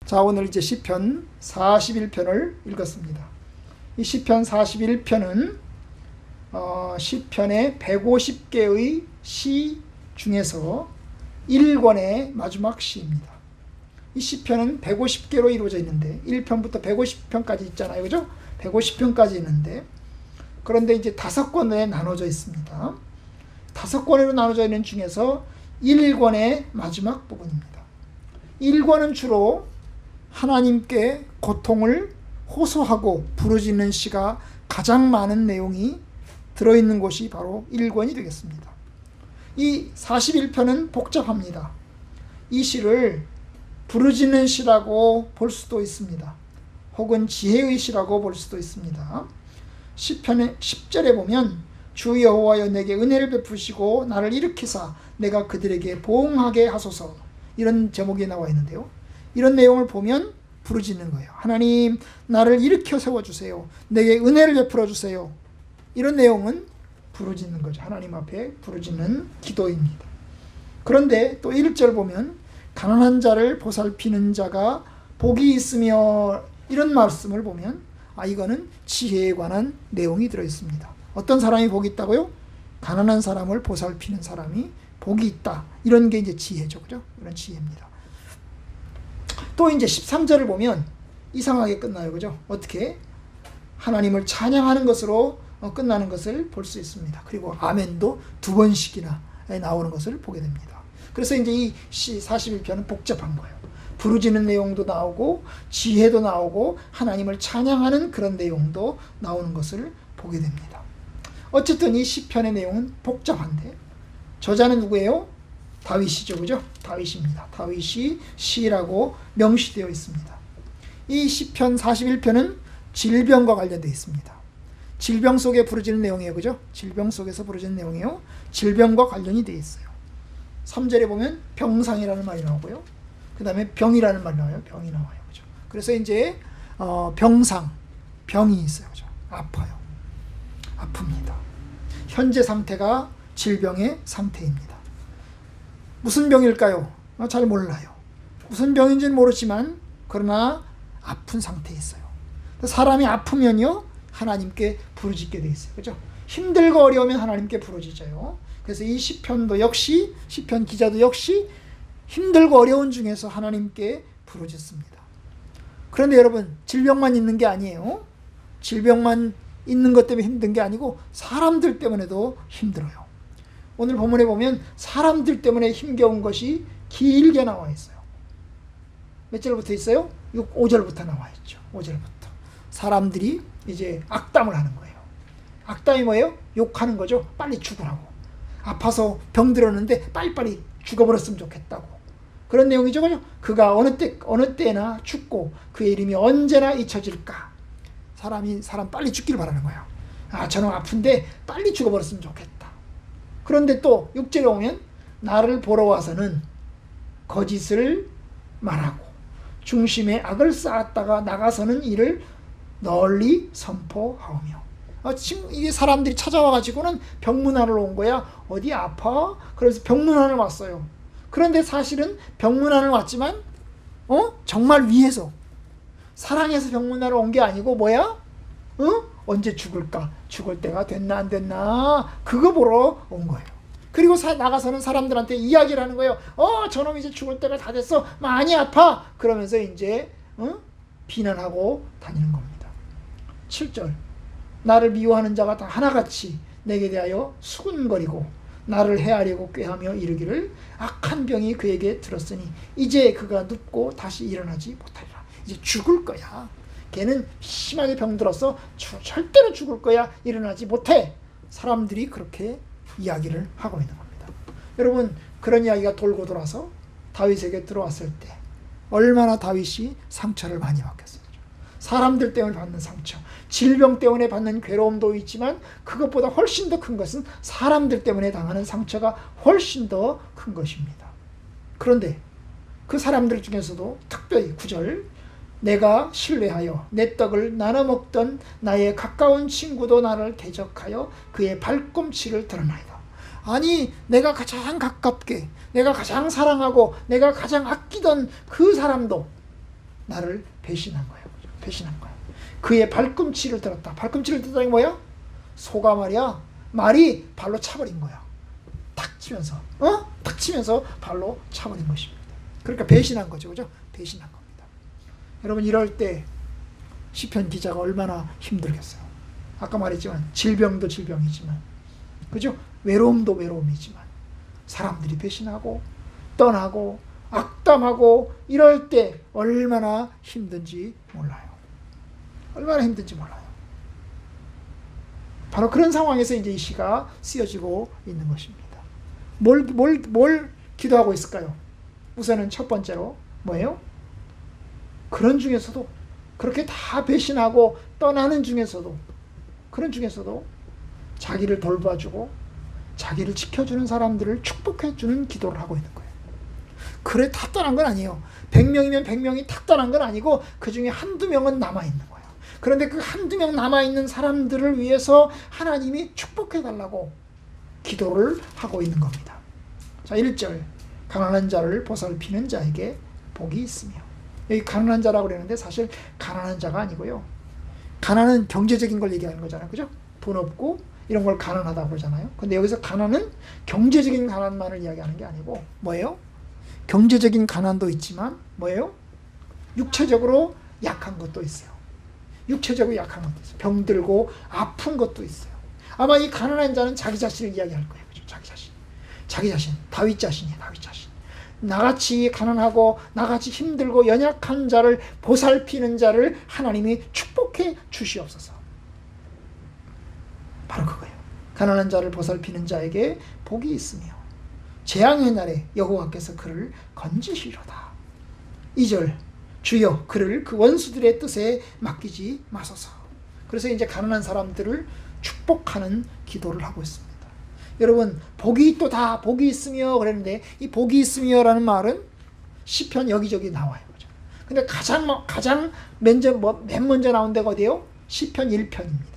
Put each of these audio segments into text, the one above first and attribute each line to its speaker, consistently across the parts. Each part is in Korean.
Speaker 1: 자, 오늘 이제 시편 41편을 읽었습니다. 이 시편 41편은 시편의 150개의 시 중에서 1권의 마지막 시입니다. 이 시편은 150개로 이루어져 있는데 1편부터 150편까지 있잖아요. 그죠? 150편까지 있는데, 그런데 이제 5권에 나눠져 있습니다. 5권으로 나눠져 있는 중에서 1권의 마지막 부분입니다. 1권은 주로 하나님께 고통을 호소하고 부르짖는 시가 가장 많은 내용이 들어있는 곳이 바로 1권이 되겠습니다. 이 41편은 복잡합니다. 이 시를 부르짖는 시라고 볼 수도 있습니다. 혹은 지혜의 시라고 볼 수도 있습니다. 시편의 10절에 보면 주 여호와여 내게 은혜를 베푸시고 나를 일으키사 내가 그들에게 보응하게 하소서, 이런 제목이 나와 있는데요. 이런 내용을 보면 부르짖는 거예요. 하나님, 나를 일으켜 세워주세요. 내게 은혜를 베풀어 주세요. 이런 내용은 부르짖는 거죠. 하나님 앞에 부르짖는 기도입니다. 그런데 또 1절 보면 가난한 자를 보살피는 자가 복이 있으며, 이런 말씀을 보면 이거는 지혜에 관한 내용이 들어있습니다. 어떤 사람이 복이 있다고요? 가난한 사람을 보살피는 사람이 복이 있다. 이런 게 이제 지혜죠. 그죠? 이런 지혜입니다. 또 이제 13절을 보면 이상하게 끝나요. 그죠? 어떻게? 하나님을 찬양하는 것으로 끝나는 것을 볼 수 있습니다. 그리고 아멘도 2번씩이나 나오는 것을 보게 됩니다. 그래서 이제 이 시 41편은 복잡한 거예요. 부르짖는 내용도 나오고 지혜도 나오고 하나님을 찬양하는 그런 내용도 나오는 것을 보게 됩니다. 어쨌든 이 시편의 내용은 복잡한데 저자는 누구예요? 다윗이죠. 그죠? 다윗입니다. 다윗이 시라고 명시되어 있습니다. 이 시편 41편은 질병과 관련되어 있습니다. 질병 속에 부르짖는 내용이에요. 그죠? 질병 속에서 부르짖는 내용이에요. 질병과 관련이 되어 있어요. 3절에 보면 병상이라는 말이 나오고요. 그 다음에 병이라는 말이 나와요. 병이 나와요. 그죠? 그래서 이제 병상, 병이 있어요. 그죠? 아파요. 아픕니다. 현재 상태가 질병의 상태입니다. 무슨 병일까요? 잘 몰라요. 무슨 병인지는 모르지만 그러나 아픈 상태에 있어요. 사람이 아프면요 하나님께 부르짖게 돼 있어요. 그죠? 힘들고 어려우면 하나님께 부르짖어요. 그래서 이 시편도 역시, 시편 기자도 역시 힘들고 어려운 중에서 하나님께 부르짖습니다. 그런데 여러분, 질병만 있는 게 아니에요. 질병만 있는 것 때문에 힘든 게 아니고 사람들 때문에도 힘들어요. 오늘 본문에 보면 사람들 때문에 힘겨운 것이 길게 나와 있어요. 몇 절부터 있어요? 5절부터 나와 있죠. 5절부터. 사람들이 이제 악담을 하는 거예요. 악담이 뭐예요? 욕하는 거죠. 빨리 죽으라고. 아파서 병들었는데 빨리빨리 죽어버렸으면 좋겠다고. 그런 내용이죠. 그죠? 그가 어느 때나 죽고 그의 이름이 언제나 잊혀질까. 사람 빨리 죽기를 바라는 거예요. 저는 아픈데 빨리 죽어버렸으면 좋겠다. 그런데 또 6절에 오면 나를 보러 와서는 거짓을 말하고 중심에 악을 쌓았다가 나가서는 이를 널리 선포하오며. 지금 이게 사람들이 찾아와가지고는 병문안을 온 거야. 어디 아파? 그래서 병문안을 왔어요. 그런데 사실은 병문안을 왔지만 정말 위해서 사랑해서 병문안을 온 게 아니고 뭐야? 언제 죽을까? 죽을 때가 됐나 안 됐나? 그거 보러 온 거예요. 그리고 나가서는 사람들한테 이야기를 하는 거예요. 저놈 이제 죽을 때가 다 됐어. 많이 아파. 그러면서 이제 비난하고 다니는 겁니다. 7절. 나를 미워하는 자가 다 하나같이 내게 대하여 수군거리고 나를 해하려고 꾀하며 이르기를 악한 병이 그에게 들었으니 이제 그가 눕고 다시 일어나지 못하리라. 이제 죽을 거야. 걔는 심하게 병들어서 절대로 죽을 거야. 일어나지 못해. 사람들이 그렇게 이야기를 하고 있는 겁니다. 여러분, 그런 이야기가 돌고 돌아서 다윗에게 들어왔을 때 얼마나 다윗이 상처를 많이 받겠어요. 사람들 때문에 받는 상처, 질병 때문에 받는 괴로움도 있지만 그것보다 훨씬 더 큰 것은 사람들 때문에 당하는 상처가 훨씬 더 큰 것입니다. 그런데 그 사람들 중에서도 특별히 9절, 내가 신뢰하여 내 떡을 나눠 먹던 나의 가까운 친구도 나를 대적하여 그의 발꿈치를 드러나이다. 아니, 내가 가장 가깝게, 내가 가장 사랑하고 내가 가장 아끼던 그 사람도 나를 배신한 거예요. 배신한 거예요. 그의 발꿈치를 들었다. 발꿈치를 들었다는 게 뭐야? 소가 말이야. 말이 발로 차버린 거야. 탁 치면서, 탁 치면서 발로 차버린 것입니다. 그러니까 배신한 거죠, 그죠? 배신한 겁니다. 여러분, 이럴 때 시편 기자가 얼마나 힘들겠어요. 아까 말했지만 질병도 질병이지만, 그죠? 외로움도 외로움이지만, 사람들이 배신하고 떠나고 악담하고 이럴 때 얼마나 힘든지 몰라요. 얼마나 힘든지 몰라요. 바로 그런 상황에서 이제 이 시가 쓰여지고 있는 것입니다. 뭘 기도하고 있을까요? 우선은 첫 번째로 뭐예요? 그런 중에서도, 그렇게 다 배신하고 떠나는 중에서도, 그런 중에서도 자기를 돌봐주고 자기를 지켜주는 사람들을 축복해주는 기도를 하고 있는 거예요. 그래 다 떠난 건 아니에요. 100명이면 100명이 다 떠난 건 아니고 그 중에 한두 명은 남아있는 거예요. 그런데 그 한두 명 남아있는 사람들을 위해서 하나님이 축복해달라고 기도를 하고 있는 겁니다. 자, 1절, 가난한 자를 보살피는 자에게 복이 있으며. 여기 가난한 자라고 그러는데 사실 가난한 자가 아니고요. 가난은 경제적인 걸 얘기하는 거잖아요. 그죠? 돈 없고 이런 걸 가난하다고 그러잖아요. 근데 여기서 가난은 경제적인 가난만을 이야기하는 게 아니고 뭐예요? 경제적인 가난도 있지만 뭐예요? 육체적으로 약한 것도 있어요. 육체적으로 약한 것도 있어요. 병들고 아픈 것도 있어요. 아마 이 가난한 자는 자기 자신을 이야기할 거예요. 그죠? 자기 자신. 다윗 자신이에요. 다윗 자신. 나같이 가난하고 나같이 힘들고 연약한 자를 보살피는 자를 하나님이 축복해 주시옵소서. 바로 그거예요. 가난한 자를 보살피는 자에게 복이 있으며 재앙의 날에 여호와께서 그를 건지시리로다. 2절, 주여 그를 그 원수들의 뜻에 맡기지 마소서. 그래서 이제 가난한 사람들을 축복하는 기도를 하고 있습니다. 여러분, 복이 또 다 복이 있으며 그랬는데 이 복이 있으며라는 말은 시편 여기저기 나와요. 그죠? 근데 가장 맨 먼저 나온 데가 어디예요? 시편 1편입니다.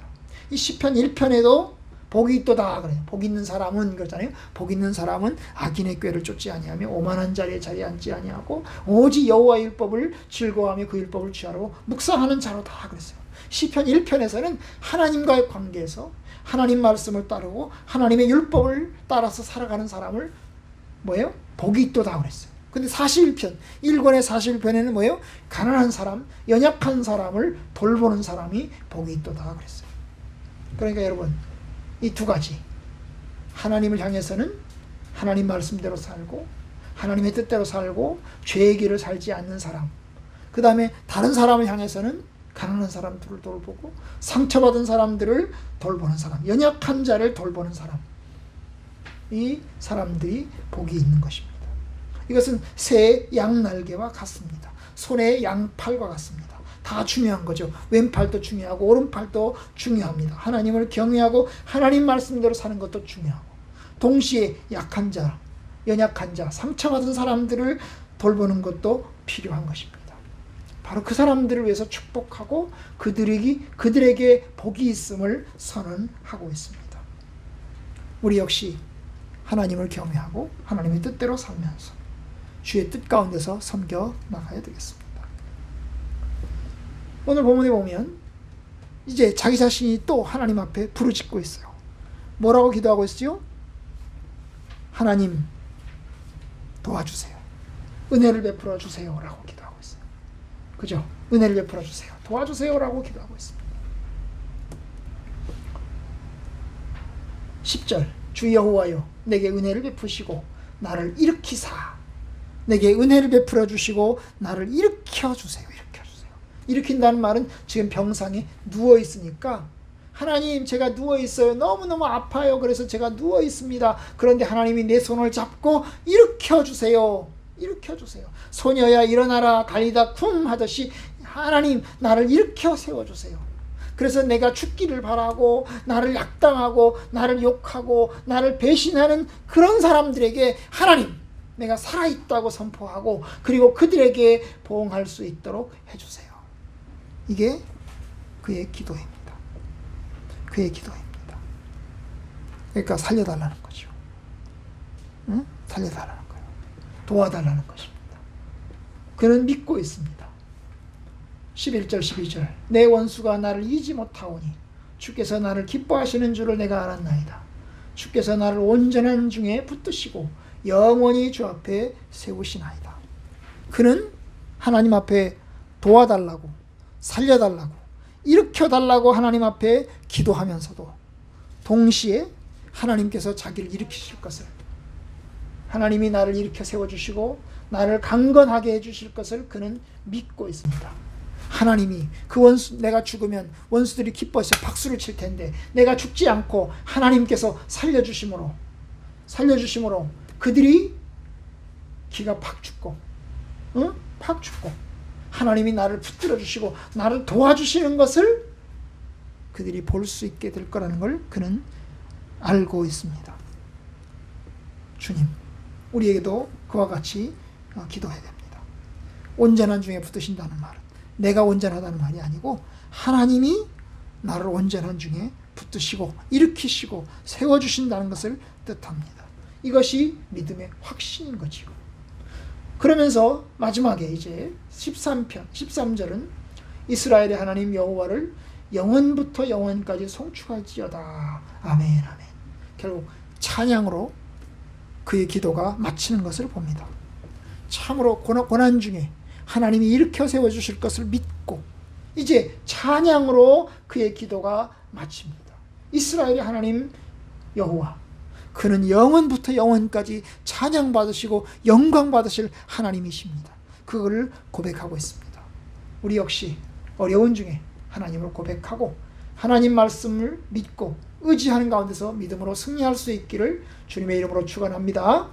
Speaker 1: 이 시편 1편에도 복이 있도다 그래요. 복 있는 사람은 그렇잖아요. 복 있는 사람은 악인의 꾀를 쫓지 아니하며 오만한 자리에 앉지 아니하고 오직 여호와의 율법을 즐거워하며 그 율법을 취하러 묵상하는 자로다 그랬어요. 시편 1편에서는 하나님과의 관계에서 하나님 말씀을 따르고 하나님의 율법을 따라서 살아가는 사람을 뭐예요? 복이 있도다 그랬어요. 근데 41편, 1권의 41편에는 뭐예요? 가난한 사람, 연약한 사람을 돌보는 사람이 복이 있도다 그랬어요. 그러니까 여러분, 이 두 가지, 하나님을 향해서는 하나님 말씀대로 살고 하나님의 뜻대로 살고 죄의 길을 살지 않는 사람, 그 다음에 다른 사람을 향해서는 가난한 사람들을 돌보고 상처받은 사람들을 돌보는 사람, 연약한 자를 돌보는 사람, 이 사람들이 복이 있는 것입니다. 이것은 새의 양날개와 같습니다. 손의 양팔과 같습니다. 다 중요한 거죠. 왼팔도 중요하고 오른팔도 중요합니다. 하나님을 경외하고 하나님 말씀대로 사는 것도 중요하고 동시에 약한 자, 연약한 자, 상처받은 사람들을 돌보는 것도 필요한 것입니다. 바로 그 사람들을 위해서 축복하고 그들에게 복이 있음을 선언하고 있습니다. 우리 역시 하나님을 경외하고 하나님의 뜻대로 살면서 주의 뜻 가운데서 섬겨 나가야 되겠습니다. 오늘 본문에 보면 이제 자기 자신이 또 하나님 앞에 부르짖고 있어요. 뭐라고 기도하고 있어요? 하나님 도와주세요. 은혜를 베풀어 주세요 라고 기도하고 있어요. 그죠? 은혜를 베풀어 주세요. 도와주세요 라고 기도하고 있습니다. 10절, 주 여호와여 내게 은혜를 베푸시고 나를 일으키사. 내게 은혜를 베풀어 주시고 나를 일으켜 주세요. 일으킨다는 말은 지금 병상에 누워 있으니까 하나님 제가 누워 있어요. 너무너무 아파요. 그래서 제가 누워 있습니다. 그런데 하나님이 내 손을 잡고 일으켜 주세요. 일으켜 주세요. 소녀야 일어나라 달리다 쿵 하듯이 하나님 나를 일으켜 세워 주세요. 그래서 내가 죽기를 바라고 나를 약당하고 나를 욕하고 나를 배신하는 그런 사람들에게 하나님 내가 살아있다고 선포하고 그리고 그들에게 보응할 수 있도록 해주세요. 이게 그의 기도입니다. 그의 기도입니다. 그러니까 살려달라는 거죠. 응? 살려달라는 거예요. 도와달라는 것입니다. 그는 믿고 있습니다. 11절 12절 내 원수가 나를 이기지 못하오니 주께서 나를 기뻐하시는 줄을 내가 알았나이다. 주께서 나를 온전한 중에 붙드시고 영원히 주 앞에 세우시나이다. 그는 하나님 앞에 도와달라고, 살려달라고, 일으켜달라고 하나님 앞에 기도하면서도 동시에 하나님께서 자기를 일으키실 것을, 하나님이 나를 일으켜 세워주시고 나를 강건하게 해주실 것을 그는 믿고 있습니다. 하나님이 그 원수, 내가 죽으면 원수들이 기뻐해서 박수를 칠 텐데 내가 죽지 않고 하나님께서 살려주심으로 그들이 기가 팍 죽고 팍 죽고 하나님이 나를 붙들어 주시고 나를 도와주시는 것을 그들이 볼 수 있게 될 거라는 걸 그는 알고 있습니다. 주님, 우리에게도 그와 같이 기도해야 됩니다. 온전한 중에 붙으신다는 말은 내가 온전하다는 말이 아니고 하나님이 나를 온전한 중에 붙드시고 일으키시고 세워주신다는 것을 뜻합니다. 이것이 믿음의 확신인 거지요. 그러면서 마지막에 이제 13편 13절은 이스라엘의 하나님 여호와를 영원부터 영원까지 송축할지어다. 아멘 아멘. 결국 찬양으로 그의 기도가 마치는 것을 봅니다. 참으로 고난 중에 하나님이 일으켜 세워주실 것을 믿고 이제 찬양으로 그의 기도가 마칩니다. 이스라엘의 하나님 여호와, 그는 영원부터 영원까지 찬양받으시고 영광받으실 하나님이십니다. 그거를 고백하고 있습니다. 우리 역시 어려운 중에 하나님을 고백하고 하나님 말씀을 믿고 의지하는 가운데서 믿음으로 승리할 수 있기를 주님의 이름으로 축원합니다.